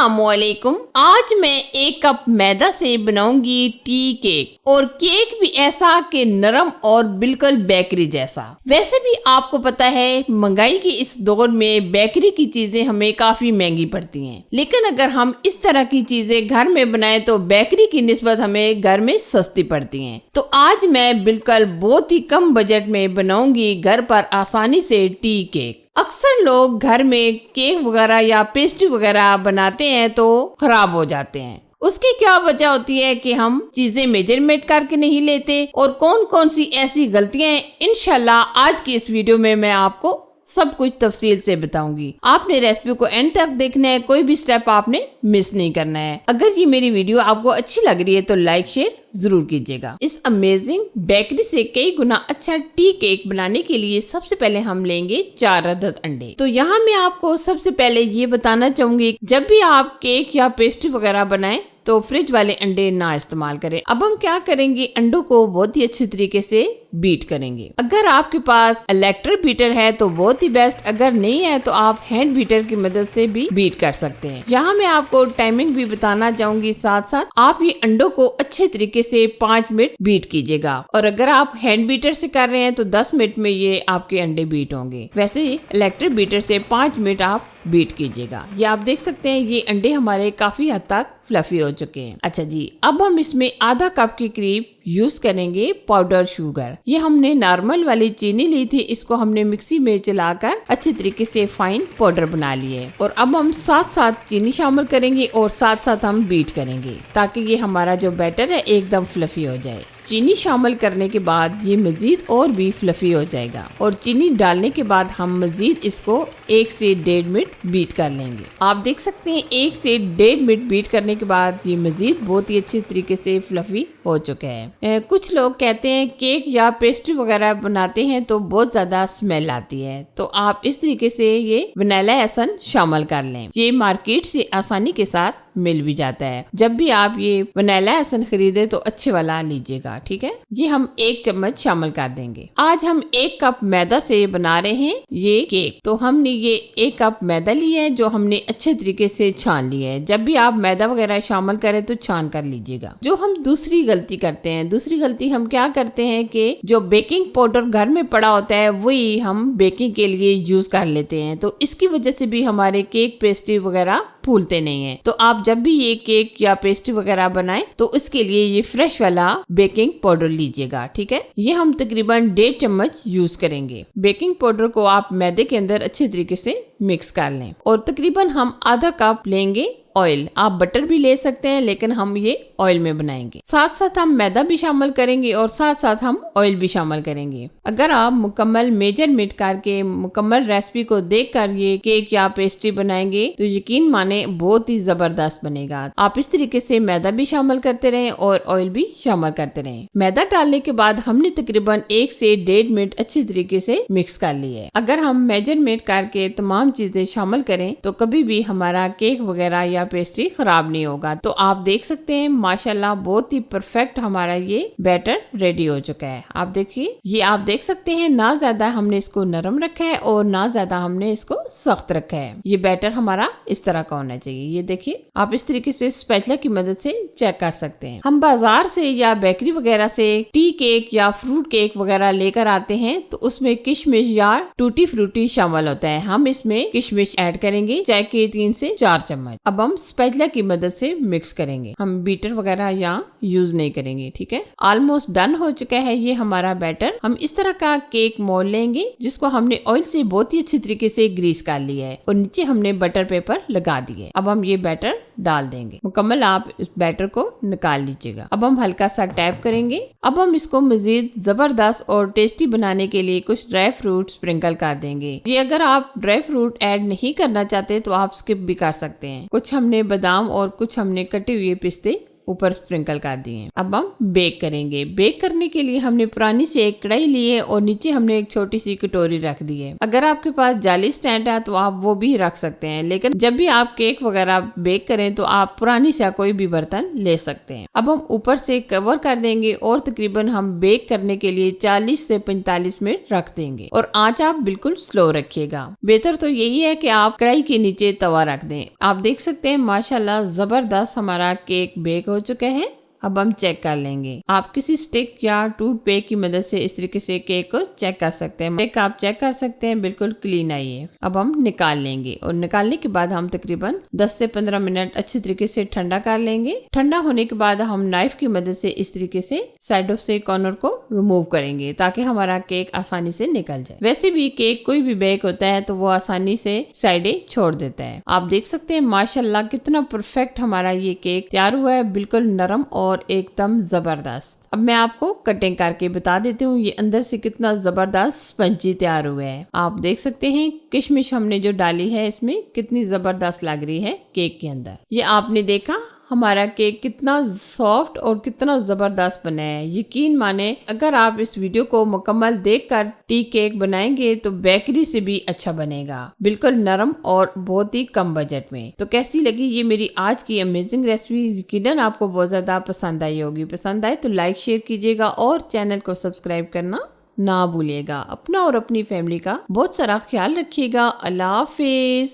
अस्सलामुअलैकुम। आज मैं 1 कप मैदा से बनाऊंगी टी केक, और केक भी ऐसा कि नरम और बिल्कुल बेकरी जैसा। वैसे भी आपको पता है महंगाई के इस दौर में बेकरी की चीजें हमें काफी महंगी पड़ती हैं, लेकिन अगर हम इस तरह की चीजें घर में बनाएं तो बेकरी की निस्बत हमें घर में सस्ती पड़ती हैं। तो आज मैं बिल्कुल बहुत ही कम बजट में बनाऊंगी घर पर आसानी से टी केक। अक्सर लोग घर में केक वगैरह या पेस्ट्री वगैरह बनाते हैं तो खराब हो जाते हैं। उसकी क्या वजह होती है कि हम चीजें मेजरमेंट करके नहीं लेते, और कौन कौन सी ऐसी गलतियां हैं इंशाल्लाह आज की इस वीडियो में मैं आपको सब कुछ तफसील से बताऊंगी। आपने रेसिपी को एंड तक देखना है, कोई भी स्टेप आपने मिस नहीं करना है। अगर ये मेरी वीडियो आपको अच्छी लग रही है तो लाइक शेयर जरूर कीजिएगा। इस अमेजिंग बेकरी से कई गुना अच्छा टी केक बनाने के लिए सबसे पहले हम लेंगे 4 अदद अंडे। तो यहाँ मैं आपको सबसे पहले ये बताना चाहूंगी, जब भी आप केक या पेस्ट्री वगैरह बनाएं तो फ्रिज वाले अंडे ना इस्तेमाल करें। अब हम क्या करेंगे, अंडों को बहुत ही अच्छी तरीके से बीट करेंगे। अगर आपके पास इलेक्ट्रिक बीटर है तो बहुत ही बेस्ट, अगर नहीं है तो आप हैंड बीटर की मदद से भी बीट कर सकते हैं। यहाँ मैं आपको टाइमिंग भी बताना चाहूंगी, साथ साथ आप ये अंडों को अच्छे तरीके से 5 मिनट बीट कीजिएगा, और अगर आप हैंड बीटर से कर रहे हैं तो 10 मिनट में ये आपके अंडे बीट होंगे। वैसे इलेक्ट्रिक बीटर से 5 मिनट आप बीट कीजिएगा। ये आप देख सकते हैं ये अंडे हमारे काफी हद तक फ्लफी हो चुके हैं। अच्छा जी, अब हम इसमें आधा कप के करीब यूज करेंगे पाउडर शुगर। ये हमने नॉर्मल वाली चीनी ली थी, इसको हमने मिक्सी में चलाकर अच्छे तरीके से फाइन पाउडर बना लिए, और अब हम साथ साथ चीनी शामिल करेंगे और साथ साथ हम बीट करेंगे ताकि ये हमारा जो बैटर है एकदम फ्लफी हो जाए। चीनी शामिल करने के बाद ये मजीद और भी फ्लफी हो जाएगा, और चीनी डालने के बाद हम मजीद इसको 1 से 1.5 मिनट बीट कर लेंगे। आप देख सकते हैं 1 से 1.5 मिनट बीट करने के बाद ये मजीद बहुत ही अच्छे तरीके से फ्लफी हो चुका है। कुछ लोग कहते हैं केक या पेस्ट्री वगैरह बनाते हैं तो बहुत ज्यादा स्मेल आती है, तो आप इस तरीके से ये वनीला एसेंस शामिल कर लें। ये मार्केट से आसानी के साथ मिल भी जाता है। जब भी आप ये वनीला एसेंस खरीदे तो अच्छे वाला लीजिएगा, ठीक है। ये हम 1 चम्मच शामिल कर देंगे। आज हम 1 कप मैदा से बना रहे हैं ये केक, तो हमने ये 1 कप मैदा लिया है जो हमने अच्छे तरीके से छान लिया है। जब भी आप मैदा वगैरह शामिल करें तो छान कर लीजिएगा। जो हम दूसरी गलती करते हैं, दूसरी गलती हम क्या करते हैं कि जो बेकिंग पाउडर घर में पड़ा होता है वही हम बेकिंग के लिए यूज कर लेते हैं, तो इसकी वजह से भी हमारे केक पेस्ट्री वगैरह फूलते नहीं है। तो आप जब भी ये केक या पेस्ट्री वगैरह बनाएं तो इसके लिए ये फ्रेश वाला बेकिंग पाउडर लीजिएगा, ठीक है। ये हम तकरीबन 1.5 चम्मच यूज करेंगे। बेकिंग पाउडर को आप मैदे के अंदर अच्छे तरीके से मिक्स कर लें, और तकरीबन हम आधा कप लेंगे ऑयल। आप बटर भी ले सकते हैं, लेकिन हम ये ऑयल में बनाएंगे। साथ साथ हम मैदा भी शामिल करेंगे और साथ साथ हम ऑयल भी शामिल करेंगे। अगर आप मुकम्मल मेजरमेंट करके मुकम्मल रेसिपी को देखकर ये केक या पेस्ट्री बनाएंगे तो यकीन माने बहुत ही जबरदस्त बनेगा। आप इस तरीके से मैदा भी शामिल करते रहें और ऑयल भी शामिल करते रहें। मैदा डालने के बाद हमने तकरीबन 1 से 1.5 मिनट अच्छी तरीके से मिक्स कर लिए है। अगर हम मेजरमेंट करके तमाम चीजें शामिल करें तो कभी भी हमारा केक वगैरह या पेस्ट्री खराब नहीं होगा। तो आप देख सकते हैं माशाल्लाह बहुत ही परफेक्ट हमारा ये बैटर रेडी हो चुका है। आप देखिए, ये आप देख सकते हैं ना ज्यादा हमने इसको नरम रखा है और ना ज्यादा हमने इसको सख्त रखा है। ये बैटर हमारा इस तरह का होना चाहिए। ये देखिए, आप इस तरीके से स्पैचुला की मदद से चेक कर सकते हैं। हम बाजार से या बेकरी वगैरह से टी केक या फ्रूट केक वगैरह लेकर आते हैं तो उसमें किशमिश या टूटी फ्रूटी शामिल होता है। हम इसमें किशमिश ऐड करेंगे, चाहे कि 3 से 4 चम्मच। अब हम स्पैचुला की मदद से मिक्स करेंगे, हम बीटर वगैरह यहाँ यूज नहीं करेंगे, ठीक है। ऑलमोस्ट डन हो चुका है ये हमारा बैटर। हम इस तरह का केक मोल लेंगे जिसको हमने ऑयल से बहुत ही अच्छी तरीके से ग्रीस कर लिया है, और नीचे हमने बटर पेपर लगा दिए। अब हम ये बैटर डाल देंगे। मुकम्मल आप इस बैटर को निकाल लीजिएगा। अब हम हल्का सा टैप करेंगे। अब हम इसको मजीद जबरदस्त और टेस्टी बनाने के लिए कुछ ड्राई फ्रूट स्प्रिंकल कर देंगे। ये अगर आप ड्राई फ्रूट ऐड नहीं करना चाहते तो आप स्किप भी कर सकते हैं। कुछ हमने बादाम और कुछ हमने कटे हुए पिस्ते ऊपर स्प्रिंकल कर दिए। अब हम बेक करेंगे। बेक करने के लिए हमने पुरानी से एक कढ़ाई ली है और नीचे हमने एक छोटी सी कटोरी रख दी है। अगर आपके पास जाली स्टैंड है तो आप वो भी रख सकते हैं, लेकिन जब भी आप केक वगैरह बेक करें तो आप पुरानी सा कोई भी बर्तन ले सकते हैं। अब हम ऊपर से कवर कर देंगे और तकरीबन हम बेक करने के लिए 40 से 45 मिनट रख देंगे और आंच आप बिल्कुल स्लो रखिएगा। बेहतर तो यही है कि आप कढ़ाई के नीचे तवा रख दें। आप देख सकते हैं माशाल्लाह जबरदस्त हमारा केक बेक हो चुका है। अब हम चेक कर लेंगे। आप किसी स्टिक या टूथपिक की मदद से इस तरीके से केक को चेक कर सकते हैं। केक आप चेक कर सकते हैं बिल्कुल क्लीन आई है। अब हम निकाल लेंगे और निकालने के बाद हम तकरीबन 10 से 15 मिनट अच्छी तरीके से ठंडा कर लेंगे। ठंडा होने के बाद हम नाइफ की मदद से इस तरीके से साइडों से कॉर्नर को रिमूव करेंगे ताकि हमारा केक आसानी से निकल जाए। वैसे भी केक कोई भी बेक होता है तो वो आसानी से साइडें छोड़ देता है। आप देख सकते हैं माशाल्लाह कितना परफेक्ट हमारा ये केक तैयार हुआ है, बिल्कुल नरम और एकदम जबरदस्त। अब मैं आपको कटिंग करके बता देती हूँ ये अंदर से कितना जबरदस्त स्पंजी तैयार हुआ है। आप देख सकते हैं किशमिश हमने जो डाली है इसमें कितनी जबरदस्त लग रही है केक के अंदर। ये आपने देखा हमारा केक कितना सॉफ्ट और कितना जबरदस्त बना है। यकीन माने अगर आप इस वीडियो को मुकम्मल देखकर टी केक बनाएंगे तो बेकरी से भी अच्छा बनेगा, बिल्कुल नरम और बहुत ही कम बजट में। तो कैसी लगी ये मेरी आज की अमेजिंग रेसिपी? यकीनन आपको बहुत ज्यादा पसंद आई होगी। पसंद आए तो लाइक शेयर कीजिएगा और चैनल को सब्सक्राइब करना ना भूलिएगा। अपना और अपनी फैमिली का बहुत सारा ख्याल रखिएगा। अल्लाह हाफिज।